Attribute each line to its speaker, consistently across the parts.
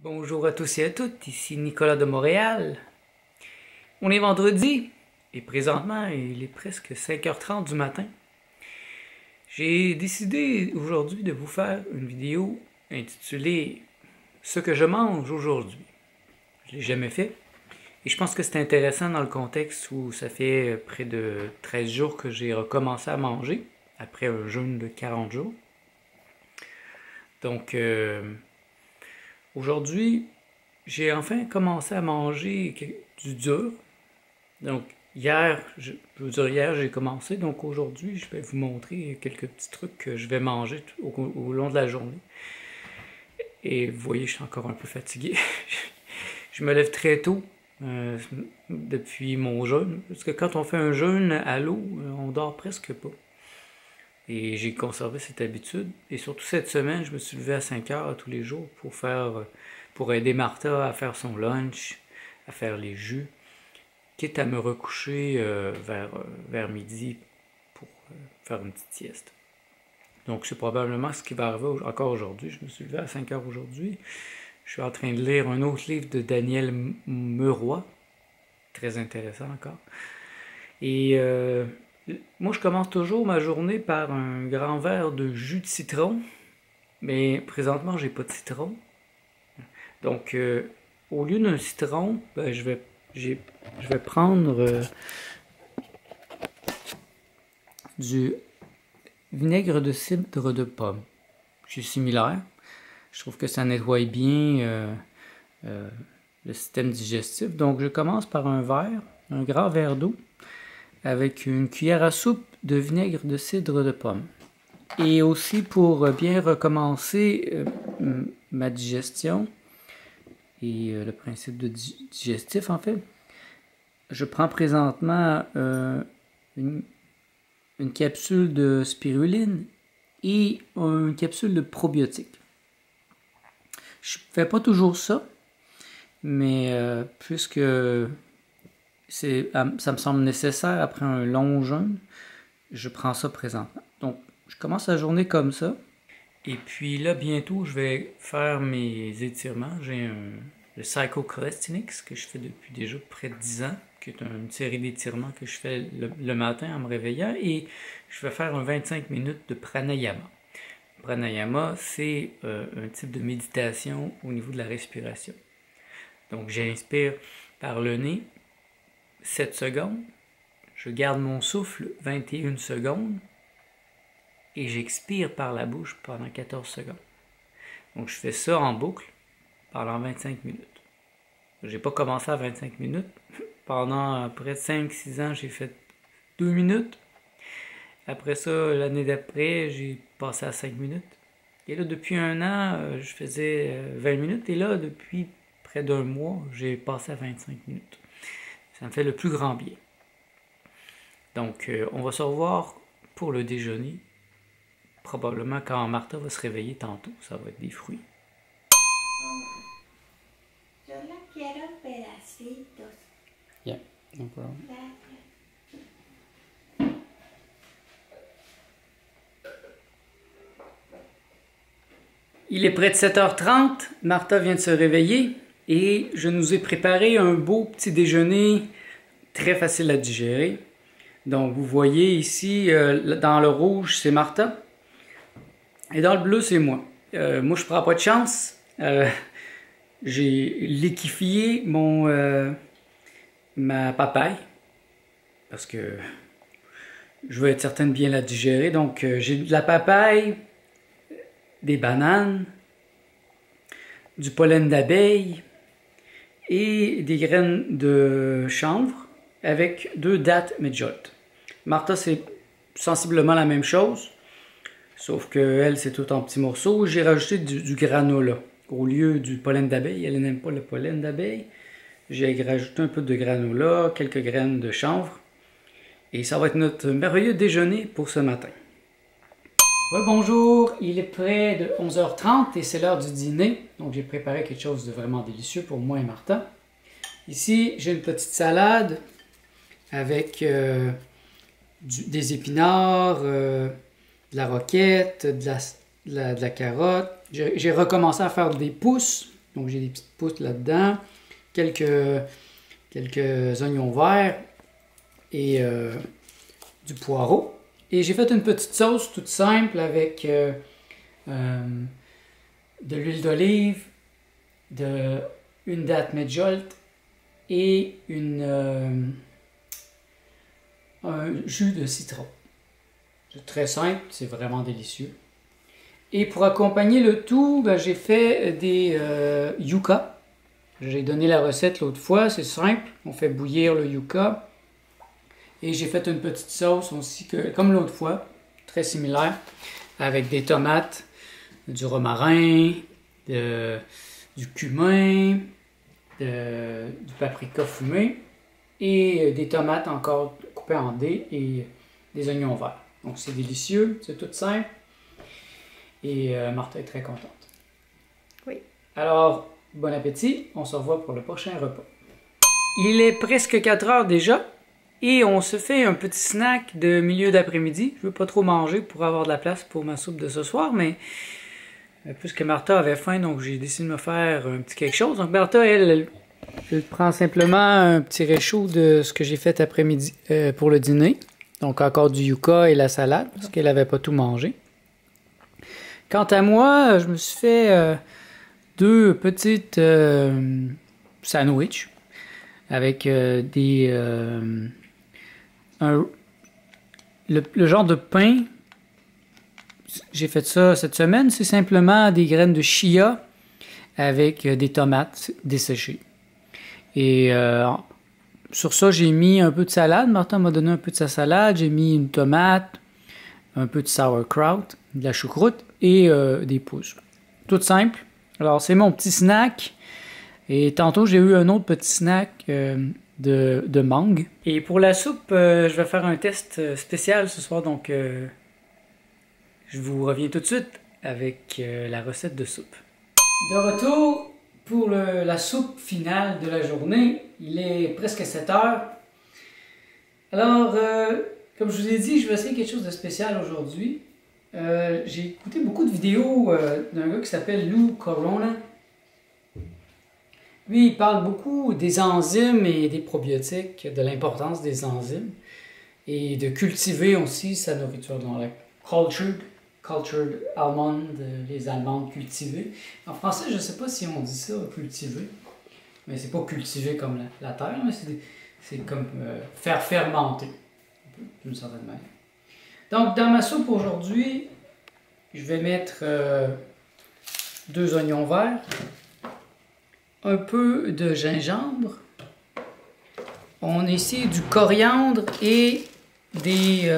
Speaker 1: Bonjour à tous et à toutes, ici Nicolas de Montréal. On est vendredi et présentement il est presque 5h30 du matin. J'ai décidé aujourd'hui de vous faire une vidéo intitulée Ce que je mange aujourd'hui. Je ne l'ai jamais fait et je pense que c'est intéressant dans le contexte où ça fait près de 13 jours que j'ai recommencé à manger après un jeûne de 40 jours. Donc aujourd'hui, j'ai enfin commencé à manger du dur. Donc, hier, j'ai commencé. Donc, aujourd'hui, je vais vous montrer quelques petits trucs que je vais manger au long de la journée. Et vous voyez, je suis encore un peu fatigué. Je me lève très tôt depuis mon jeûne. Parce que quand on fait un jeûne à l'eau, on dort presque pas. Et j'ai conservé cette habitude. Et surtout cette semaine, je me suis levé à 5 heures tous les jours pour aider Martha à faire son lunch, à faire les jus, quitte à me recoucher vers midi pour faire une petite sieste. Donc c'est probablement ce qui va arriver encore aujourd'hui. Je me suis levé à 5 heures aujourd'hui. Je suis en train de lire un autre livre de Daniel Meurois. Très intéressant encore. Et moi, je commence toujours ma journée par un grand verre de jus de citron. Mais présentement, j'ai pas de citron. Donc, au lieu d'un citron, ben, je vais prendre du vinaigre de cidre de pomme. C'est similaire. Je trouve que ça nettoie bien le système digestif. Donc, je commence par un grand verre d'eau, avec une cuillère à soupe de vinaigre de cidre de pomme. Et aussi pour bien recommencer ma digestion et le principe de digestif en fait, je prends présentement une capsule de spiruline et une capsule de probiotiques. Je fais pas toujours ça, mais puisque ça me semble nécessaire après un long jeûne, je prends ça présentement. Donc, je commence la journée comme ça. Et puis là, bientôt, je vais faire mes étirements. J'ai le Psycho Calisthenics que je fais depuis déjà près de 10 ans, qui est une série d'étirements que je fais le matin en me réveillant. Et je vais faire un 25 minutes de pranayama. Pranayama, c'est un type de méditation au niveau de la respiration. Donc, j'inspire par le nez 7 secondes. Je garde mon souffle 21 secondes. Et j'expire par la bouche pendant 14 secondes. Donc je fais ça en boucle pendant 25 minutes. J'ai pas commencé à 25 minutes. Pendant près de 5-6 ans, j'ai fait 2 minutes. Après ça, l'année d'après, j'ai passé à 5 minutes. Et là, depuis un an, je faisais 20 minutes. Et là, depuis près d'un mois, j'ai passé à 25 minutes. Ça me fait le plus grand bien. Donc, on va se revoir pour le déjeuner. Probablement quand Martha va se réveiller tantôt, ça va être des fruits.
Speaker 2: Yo la quiero en pedacitos.
Speaker 1: Yeah, no problem. Il est près de 7h30, Martha vient de se réveiller et je nous ai préparé un beau petit déjeuner très facile à digérer. Donc vous voyez ici, dans le rouge, c'est Martha. Et dans le bleu, c'est moi. Moi, je prends pas de chance. J'ai liquéfié ma papaye. Parce que je veux être certain de bien la digérer. Donc, j'ai de la papaye, des bananes, du pollen d'abeille et des graines de chanvre avec 2 dattes medjool. Martha, c'est sensiblement la même chose. Sauf que elle, c'est tout en petits morceaux. J'ai rajouté du granola. Au lieu du pollen d'abeille, elle n'aime pas le pollen d'abeille. J'ai rajouté un peu de granola, quelques graines de chanvre. Et ça va être notre merveilleux déjeuner pour ce matin. Bonjour, il est près de 11h30 et c'est l'heure du dîner. Donc j'ai préparé quelque chose de vraiment délicieux pour moi et Martha. Ici, j'ai une petite salade avec des épinards, de la roquette, de la carotte. J'ai recommencé à faire des pousses Donc j'ai des petites pousses là-dedans, quelques oignons verts et du poireau. Et j'ai fait une petite sauce toute simple avec de l'huile d'olive, une date medjolt et un jus de citron. C'est très simple, c'est vraiment délicieux. Et pour accompagner le tout, ben, j'ai fait des yucca. J'ai donné la recette l'autre fois, c'est simple. On fait bouillir le yucca. Et j'ai fait une petite sauce aussi, comme l'autre fois, très similaire, avec des tomates, du romarin, du cumin, du paprika fumé et des tomates encore coupées en dés et des oignons verts. Donc c'est délicieux, c'est tout simple et Martha est très contente.
Speaker 2: Oui.
Speaker 1: Alors, bon appétit, on se revoit pour le prochain repas. Il est presque 4 heures déjà et on se fait un petit snack de milieu d'après-midi. Je veux pas trop manger pour avoir de la place pour ma soupe de ce soir, mais puisque Martha avait faim, donc j'ai décidé de me faire un petit quelque chose. Donc Martha, elle prend simplement un petit réchaud de ce que j'ai fait après-midi pour le dîner. Donc encore du yucca et la salade, parce qu'elle n'avait pas tout mangé. Quant à moi, je me suis fait 2 petites sandwichs avec le genre de pain. J'ai fait ça cette semaine, c'est simplement des graines de chia avec des tomates desséchées. Et sur ça, j'ai mis un peu de salade. Martha m'a donné un peu de sa salade. J'ai mis une tomate, un peu de sauerkraut, de la choucroute et des pousses. Tout simple. Alors, c'est mon petit snack. Et tantôt, j'ai eu un autre petit snack de mangue. Et pour la soupe, je vais faire un test spécial ce soir, donc je vous reviens tout de suite avec la recette de soupe. De retour pour la soupe finale de la journée. Il est presque 7 heures. Alors, comme je vous ai dit, je vais essayer quelque chose de spécial aujourd'hui. J'ai écouté beaucoup de vidéos d'un gars qui s'appelle Lou Corona. Lui, il parle beaucoup des enzymes et des probiotiques, de l'importance des enzymes et de cultiver aussi sa nourriture dans la cultured almond, les amandes cultivées. En français, je ne sais pas si on dit ça, cultiver, mais c'est pas cultiver comme la terre, mais c'est comme faire fermenter, d'une certaine manière. Donc, dans ma soupe aujourd'hui, je vais mettre 2 oignons verts, un peu de gingembre, on a ici du coriandre et des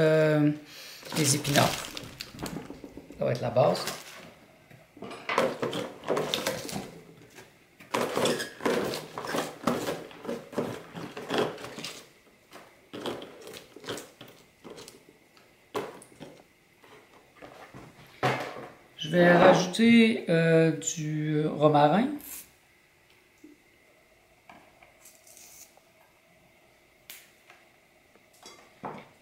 Speaker 1: épinards. Ça va être la base. Je vais rajouter du romarin.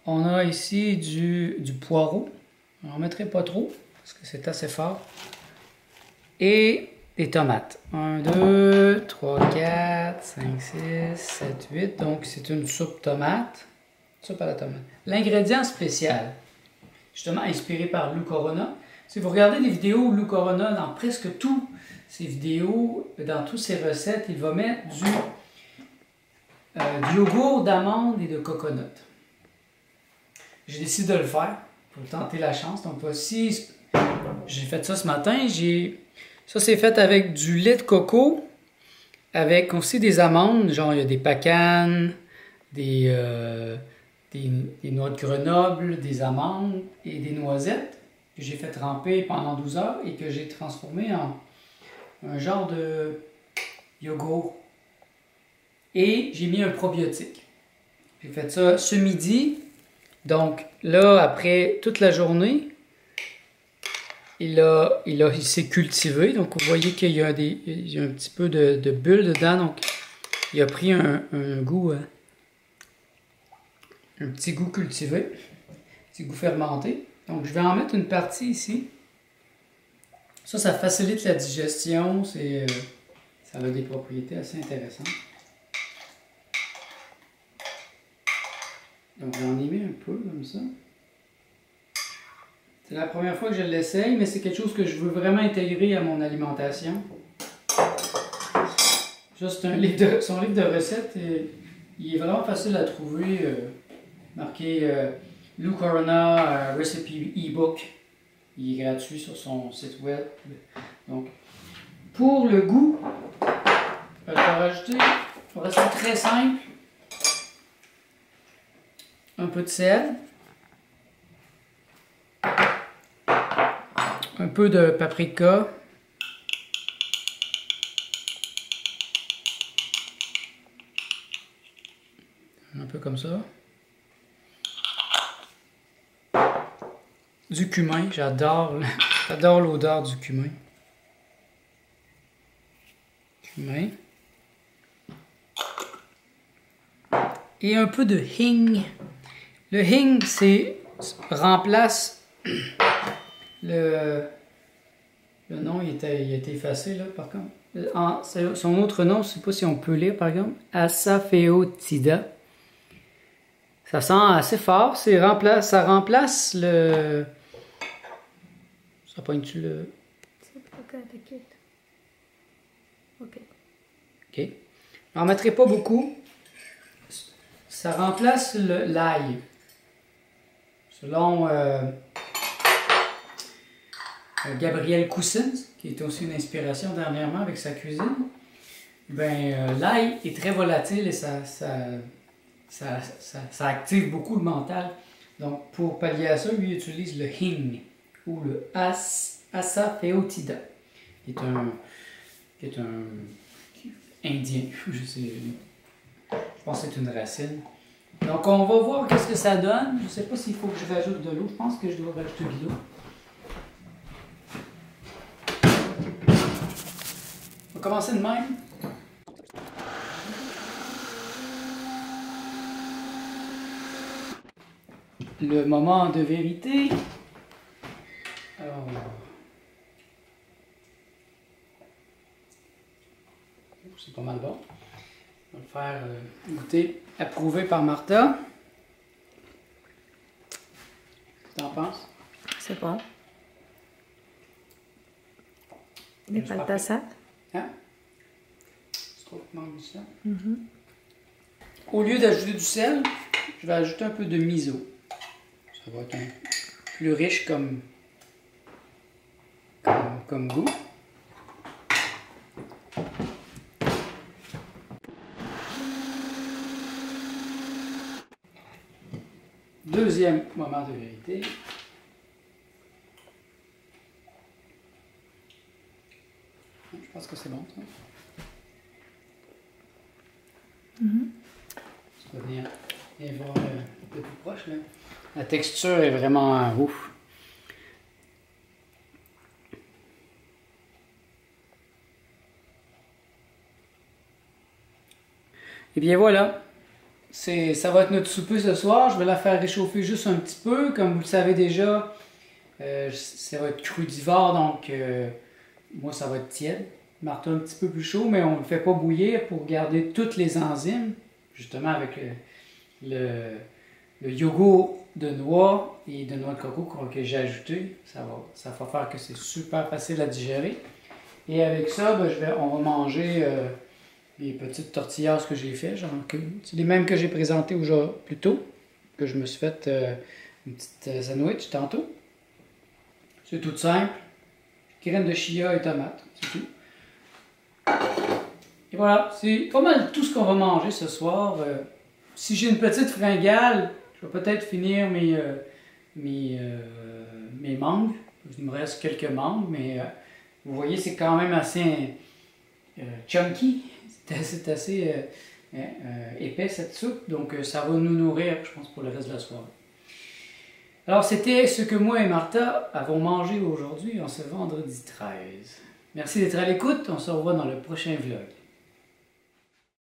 Speaker 1: On a ici du poireau. On n'en mettrait pas trop parce que c'est assez fort. Et des tomates. 1, 2, 3, 4, 5, 6, 7, 8. Donc c'est une soupe tomate. Soupe à la tomate. L'ingrédient spécial, justement inspiré par Lou Corona. Si vous regardez des vidéos Lou Corona, dans presque toutes ses vidéos, dans toutes ses recettes, il va mettre du yogourt d'amande et de coconut. J'ai décidé de le faire pour tenter la chance. Donc voici, j'ai fait ça ce matin. Ça c'est fait avec du lait de coco, avec aussi des amandes, genre il y a des pacanes, des noix de Grenoble, des amandes et des noisettes que j'ai fait tremper pendant 12 heures et que j'ai transformé en un genre de yogourt. Et j'ai mis un probiotique. J'ai fait ça ce midi. Donc là, après toute la journée, il s'est cultivé. Donc vous voyez qu'il y a un petit peu de bulles dedans. Donc il a pris un goût, un petit goût cultivé, un petit goût fermenté. Donc je vais en mettre une partie ici. Ça facilite la digestion. Elle a des propriétés assez intéressantes. Donc j'en ai mis un peu comme ça. C'est la première fois que je l'essaye, mais c'est quelque chose que je veux vraiment intégrer à mon alimentation. Ça, c'est son livre de recettes. Il est vraiment facile à trouver. Marqué Lou Corona Recipe e-book. Il est gratuit sur son site web. Donc, pour le goût, je vais rajouter, on va rester très simple, un peu de sel. Un peu de paprika. Un peu comme ça. Du cumin, j'adore l'odeur du cumin. Cumin. Et un peu de hing. Le hing, remplace le nom, il a été effacé là par contre. Son autre nom, je ne sais pas si on peut lire par exemple. Asafoetida. Ça sent assez fort. Ça remplace le. Ça pointe-tu le.
Speaker 3: Ok, t'inquiète. Ok.
Speaker 1: Ok. J'en mettrai pas beaucoup. Ça remplace l'ail. Selon Gabriel Coussins, qui est aussi une inspiration dernièrement avec sa cuisine, l'ail est très volatile et ça active beaucoup le mental. Donc, pour pallier à ça, lui utilise le hing ou le asafoetida, qui est un indien. Je pense que c'est une racine. Donc, on va voir qu'est-ce que ça donne. Je ne sais pas s'il faut que je rajoute de l'eau. Je pense que je dois rajouter de l'eau. On va commencer de même. Le moment de vérité. Alors, c'est pas mal bon. On va le faire goûter, approuvé par Martha. Qu'est-ce que t'en penses?
Speaker 3: C'est bon. Il falta ça.
Speaker 1: Hein? Tu trouves qu'il manque du sel? Au lieu d'ajouter du sel, je vais ajouter un peu de miso. Ça va être plus riche comme goût. Deuxième moment de vérité. Je pense que c'est bon, ça. Tu vas venir voir un peu plus proche, là. La texture est vraiment ouf. Et bien voilà. Ça va être notre souper ce soir. Je vais la faire réchauffer juste un petit peu. Comme vous le savez déjà, ça va être crudivore, donc moi ça va être tiède. Marteau un petit peu plus chaud, mais on ne le fait pas bouillir pour garder toutes les enzymes, justement avec le yogourt de noix et de noix de coco que j'ai ajouté. Ça va faire que c'est super facile à digérer. Et avec ça, on va manger les petites tortillas que j'ai fait. C'est les mêmes que j'ai présentées plus tôt, que je me suis fait une petite sandwich tantôt. C'est tout simple. Graines de chia et tomates, c'est tout. Et voilà, c'est pas mal tout ce qu'on va manger ce soir. Si j'ai une petite fringale, je vais peut-être finir mes mangues. Il me reste quelques mangues, mais vous voyez, c'est quand même assez chunky. C'est assez épais cette soupe, donc ça va nous nourrir, je pense, pour le reste de la soirée. Alors, c'était ce que moi et Martha avons mangé aujourd'hui en ce vendredi 13. Merci d'être à l'écoute, on se revoit dans le prochain vlog.